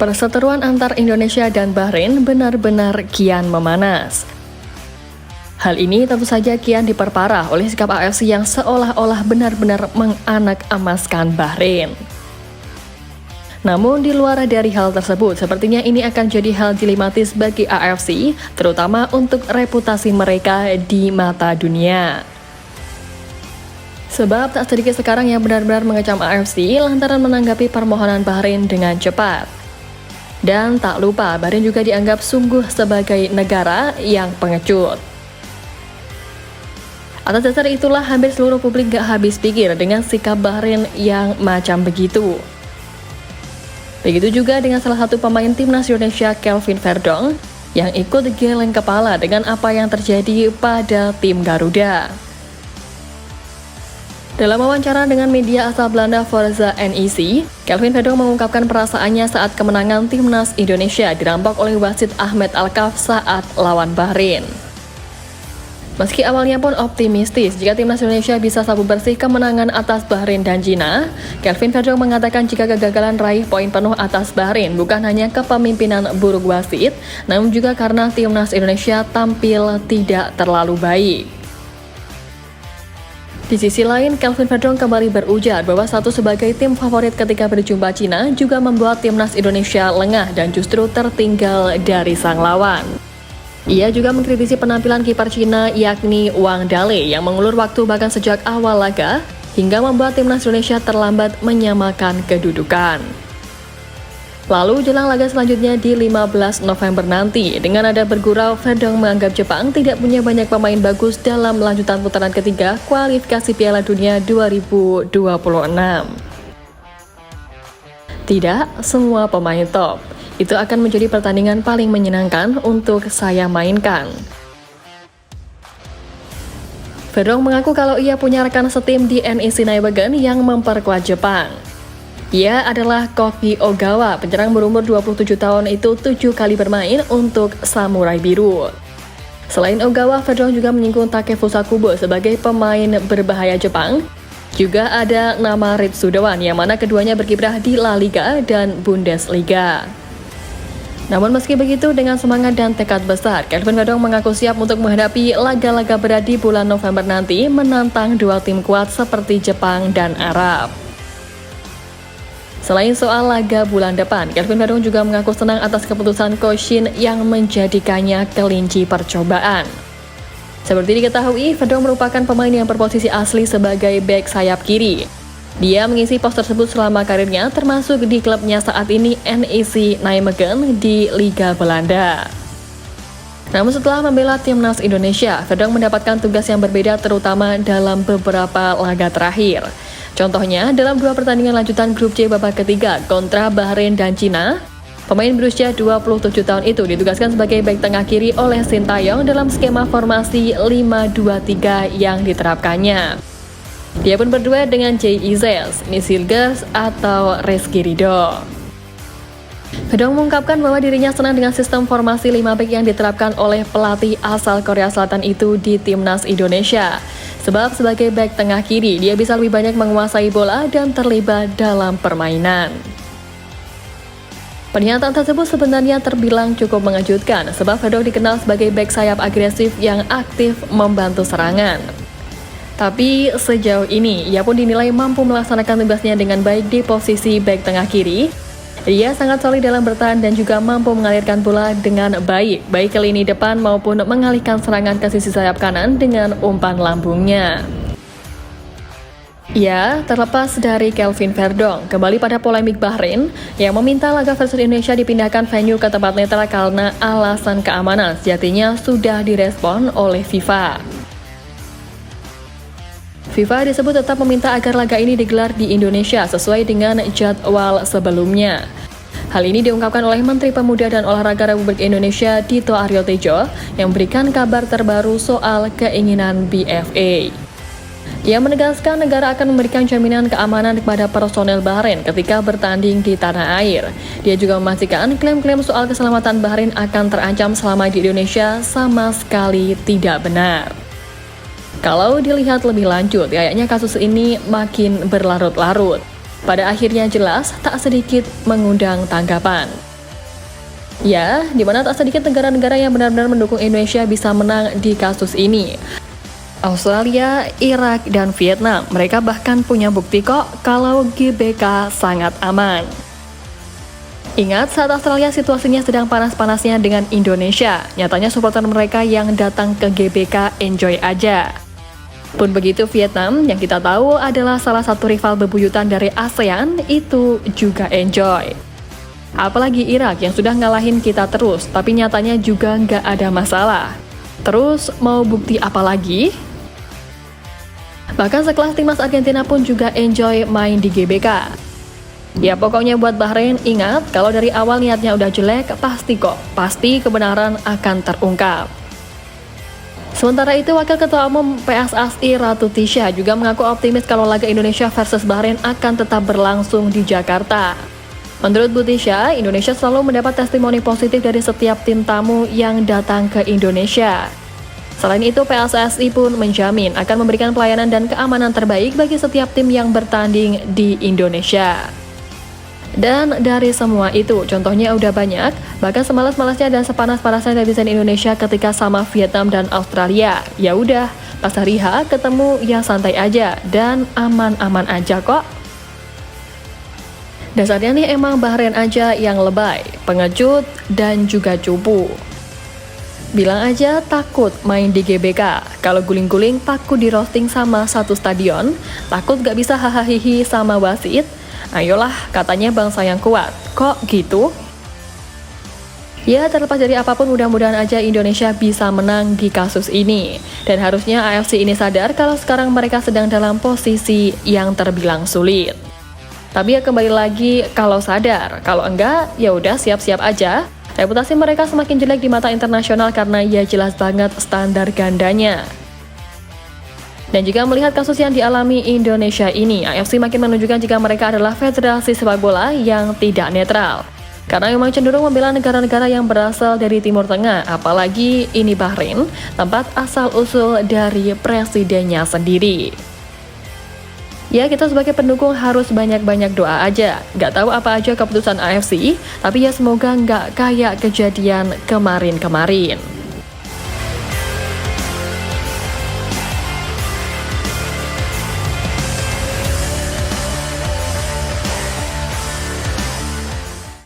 Perseteruan antar Indonesia dan Bahrain benar-benar kian memanas. Hal ini tentu saja kian diperparah oleh sikap AFC yang seolah-olah benar-benar menganak-emaskan Bahrain. Namun di luar dari hal tersebut, sepertinya ini akan jadi hal dilematis bagi AFC, terutama untuk reputasi mereka di mata dunia. Sebab tak sedikit sekarang yang benar-benar mengecam AFC lantaran menanggapi permohonan Bahrain dengan cepat. Dan tak lupa, Bahrain juga dianggap sungguh sebagai negara yang pengecut. Atas dasar itulah hampir seluruh publik gak habis pikir dengan sikap Bahrain yang macam begitu. Begitu juga dengan salah satu pemain timnas Indonesia, Kelvin Verdonk, yang ikut geleng kepala dengan apa yang terjadi pada tim Garuda. Dalam wawancara dengan media asal Belanda Forza NEC, Kelvin Verdonk mengungkapkan perasaannya saat kemenangan timnas Indonesia dirampok oleh wasit Ahmed Alkaf saat lawan Bahrain. Meski awalnya pun optimistis jika timnas Indonesia bisa sabu bersih kemenangan atas Bahrain dan Cina, Kelvin Verdonk mengatakan jika kegagalan raih poin penuh atas Bahrain bukan hanya kepemimpinan buruk wasit, namun juga karena timnas Indonesia tampil tidak terlalu baik. Di sisi lain, Kelvin Verdonk kembali berujar bahwa satu sebagai tim favorit ketika berjumpa Cina juga membuat timnas Indonesia lengah dan justru tertinggal dari sang lawan. Ia juga mengkritisi penampilan kiper Cina yakni Wang Dale yang mengulur waktu bahkan sejak awal laga hingga membuat timnas Indonesia terlambat menyamakan kedudukan. Lalu jelang laga selanjutnya di 15 November nanti, dengan ada bergurau, Verdonk menganggap Jepang tidak punya banyak pemain bagus dalam lanjutan putaran ketiga kualifikasi Piala Dunia 2026. Tidak semua pemain top. Itu akan menjadi pertandingan paling menyenangkan untuk saya mainkan. Verdonk mengaku kalau ia punya rekan setim di NEC Nijmegen yang memperkuat Jepang. Ia adalah Koki Ogawa, penyerang berumur 27 tahun itu 7 kali bermain untuk Samurai Biru. Selain Ogawa, Verdonk juga menyinggung Takefusa Kubo sebagai pemain berbahaya Jepang. Juga ada nama Ritsu Doan, yang mana keduanya berkiprah di La Liga dan Bundesliga. Namun meski begitu, dengan semangat dan tekad besar, Kelvin Verdonk mengaku siap untuk menghadapi laga-laga berat di bulan November nanti menantang dua tim kuat seperti Jepang dan Arab. Selain soal laga bulan depan, Kelvin Verdonk juga mengaku senang atas keputusan Coach Shin yang menjadikannya kelinci percobaan. Seperti diketahui, Verdonk merupakan pemain yang berposisi asli sebagai bek sayap kiri. Dia mengisi pos tersebut selama karirnya, termasuk di klubnya saat ini NEC Nijmegen di Liga Belanda. Namun setelah membela timnas Indonesia, Verdonk mendapatkan tugas yang berbeda terutama dalam beberapa laga terakhir. Contohnya, dalam dua pertandingan lanjutan grup C babak ketiga kontra Bahrain dan Cina, pemain berusia 27 tahun itu ditugaskan sebagai bek tengah kiri oleh Sintayong dalam skema formasi 5-2-3 yang diterapkannya. Dia pun berdua dengan Jay Izes, Nisilgers, atau Rizky Ridho. Verdonk mengungkapkan bahwa dirinya senang dengan sistem formasi 5 bek yang diterapkan oleh pelatih asal Korea Selatan itu di timnas Indonesia. Sebab sebagai bek tengah kiri, dia bisa lebih banyak menguasai bola dan terlibat dalam permainan. Pernyataan tersebut sebenarnya terbilang cukup mengejutkan, sebab Verdonk dikenal sebagai bek sayap agresif yang aktif membantu serangan. Tapi sejauh ini, ia pun dinilai mampu melaksanakan tugasnya dengan baik di posisi bek tengah kiri. Ia sangat solid dalam bertahan dan juga mampu mengalirkan bola dengan baik ke lini depan maupun mengalihkan serangan ke sisi sayap kanan dengan umpan lambungnya. Ya, terlepas dari Kelvin Verdonk, kembali pada polemik Bahrain yang meminta laga versus Indonesia dipindahkan venue ke tempat netral karena alasan keamanan sejatinya sudah direspon oleh FIFA. FIFA disebut tetap meminta agar laga ini digelar di Indonesia sesuai dengan jadwal sebelumnya. Hal ini diungkapkan oleh Menteri Pemuda dan Olahraga Republik Indonesia Dito Aryo Tejo yang memberikan kabar terbaru soal keinginan BFA. Ia menegaskan negara akan memberikan jaminan keamanan kepada personel Bahrain ketika bertanding di tanah air. Dia juga memastikan klaim-klaim soal keselamatan Bahrain akan terancam selama di Indonesia sama sekali tidak benar. Kalau dilihat lebih lanjut, kayaknya kasus ini makin berlarut-larut. Pada akhirnya jelas tak sedikit mengundang tanggapan. Ya, di mana tak sedikit negara-negara yang benar-benar mendukung Indonesia bisa menang di kasus ini. Australia, Irak, dan Vietnam, mereka bahkan punya bukti kok kalau GBK sangat aman. Ingat, saat Australia situasinya sedang panas-panasnya dengan Indonesia, nyatanya supporter mereka yang datang ke GBK enjoy aja. Pun begitu Vietnam, yang kita tahu adalah salah satu rival bebuyutan dari ASEAN, itu juga enjoy. Apalagi Irak yang sudah ngalahin kita terus, tapi nyatanya juga nggak ada masalah. Terus mau bukti apa lagi? Bahkan sekelas timnas Argentina pun juga enjoy main di GBK. Ya pokoknya buat Bahrain, ingat kalau dari awal niatnya udah jelek, pasti kebenaran akan terungkap. Sementara itu, Wakil Ketua Umum PSSI Ratu Tisha juga mengaku optimis kalau laga Indonesia versus Bahrain akan tetap berlangsung di Jakarta. Menurut Bu Tisha, Indonesia selalu mendapat testimoni positif dari setiap tim tamu yang datang ke Indonesia. Selain itu, PSSI pun menjamin akan memberikan pelayanan dan keamanan terbaik bagi setiap tim yang bertanding di Indonesia. Dan dari semua itu, contohnya udah banyak, bahkan semalas-malasnya dan sepanas-panasnya netizen Indonesia ketika sama Vietnam dan Australia. Ya udah, pas hari H ketemu ya santai aja dan aman-aman aja kok. Dasarnya nih emang Bahrain aja yang lebay, pengecut, dan juga cupu. Bilang aja takut main di GBK, kalau guling-guling paku di roasting sama satu stadion, takut gak bisa hahaha sama wasit, ayolah katanya bangsa yang kuat, kok gitu? Ya terlepas dari apapun mudah-mudahan aja Indonesia bisa menang di kasus ini. Dan harusnya AFC ini sadar kalau sekarang mereka sedang dalam posisi yang terbilang sulit. Tapi ya kembali lagi, kalau sadar, kalau enggak, ya udah siap-siap aja. Reputasi mereka semakin jelek di mata internasional karena ya jelas banget standar gandanya. Dan jika melihat kasus yang dialami Indonesia ini, AFC makin menunjukkan jika mereka adalah federasi sepak bola yang tidak netral. Karena memang cenderung membela negara-negara yang berasal dari Timur Tengah, apalagi ini Bahrain, tempat asal-usul dari presidennya sendiri. Ya, kita sebagai pendukung harus banyak-banyak doa aja. Gak tahu apa aja keputusan AFC, tapi ya semoga nggak kayak kejadian kemarin-kemarin.